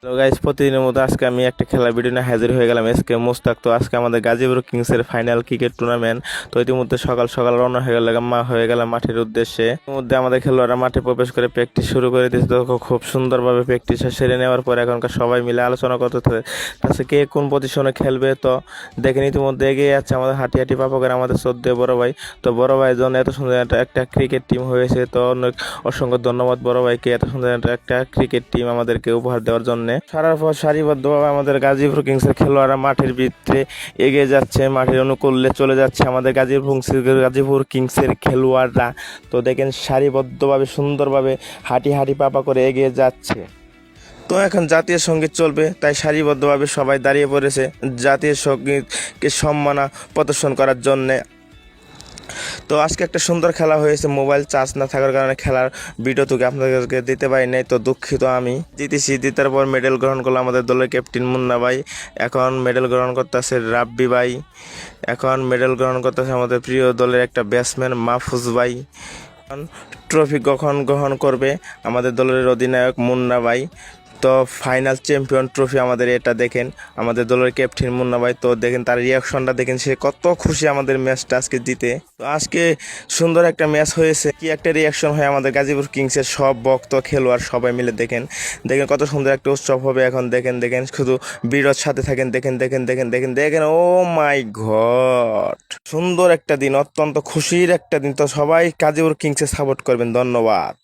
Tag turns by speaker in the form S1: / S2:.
S1: তো গাইস, প্রতিদিনের মতো আজকে আমি একটা খেলার ভিডিও নিয়ে হাজির হয়ে গেলাম। এসকে মুস্তাক। তো আজকে আমাদের গাজীপুর কিংসের ফাইনাল ক্রিকেট টুর্নামেন্ট। তো ইতিমধ্যে সকাল সকাল রওনা হয়ে গেলাম মাঠের উদ্দেশ্যে। ইতিমধ্যে আমাদের খেলোয়াড়রা মাঠে প্রবেশ করে প্র্যাকটিস শুরু করে দিয়েছে। তো খুব সুন্দরভাবে প্র্যাকটিস সেরে নেওয়ার পর এখনকার সবাই মিলে আলোচনা করতে তাছে কে কোন পজিশনে খেলবে। তো দেখেন ইতিমধ্যে এগিয়ে যাচ্ছে আমাদের হাঁটি হাঁটি পাপকের আমাদের শ্রদ্ধেয় বড় ভাই। তো বড় ভাইয়ের জন্য এত সুন্দর একটা ক্রিকেট টিম হয়েছে। তো অনেক অসংখ্য ধন্যবাদ বড় ভাইকে, এত সুন্দর একটা ক্রিকেট টিম আমাদেরকে উপহার দেওয়ার জন্য। সারার পর সারিবদ্ধভাবে আমাদের গাজীপুর কিংসের খেলোয়াড়রা মাঠের ভিতরে এগিয়ে যাচ্ছে, মাঠের অনুকূলে চলে যাচ্ছে আমাদের গাজীপুর কিংসের খেলোয়াড়রা। তো দেখেন সারিবদ্ধভাবে সুন্দরভাবে হাঁটি হাঁটি পাপা করে এগিয়ে যাচ্ছে। তো এখন জাতীয় সঙ্গীত চলবে, তাই সারিবদ্ধভাবে সবাই দাঁড়িয়ে পড়েছে জাতীয় সঙ্গীতকে সম্মাননা প্রদর্শন করার জন্যে। তো আজকে একটা সুন্দর খেলা হয়েছে। মোবাইল চার্জ না থাকার কারণে খেলার ভিডিও তোকে আপনাদেরকে দিতে পারি নাই, তো দুঃখিত। আমি জিতেছি, জিতার পর মেডেল গ্রহণ করলো আমাদের দলের ক্যাপ্টেন মুন্না ভাই। এখন মেডেল গ্রহণ করতেছে রাব্বি ভাই। এখন মেডেল গ্রহণ করতেছে আমাদের প্রিয় দলের একটা ব্যাটসম্যান মাহফুজ ভাই। ট্রফি গ্রহণ করবে আমাদের দলের অধিনায়ক মুন্না ভাই। তো ফাইনাল চ্যাম্পিয়ন ট্রফি আমাদের এটা দেখেন, আমাদের দলের ক্যাপ্টেন মুন্না ভাই। তো দেখেন তার রিয়াকশনটা দেখেন, সে কত খুশি আমাদের ম্যাচটা আজকে জিতে। তো আজকে সুন্দর একটা ম্যাচ হয়েছে, কি একটা রিয়াকশন হয় আমাদের গাজীপুর কিংসের সব ভক্ত খেলোয়াড় সবাই মিলে। দেখেন দেখেন কত সুন্দর একটা উৎসব হবে এখন। দেখেন দেখেন শুধু বিরোধ সাথে থাকেন। দেখেন দেখেন দেখেন দেখেন দেখেন ও মাই গড, সুন্দর একটা দিন, অত্যন্ত খুশির একটা দিন। তো সবাই গাজীপুর কিংসে সাপোর্ট করবেন। ধন্যবাদ।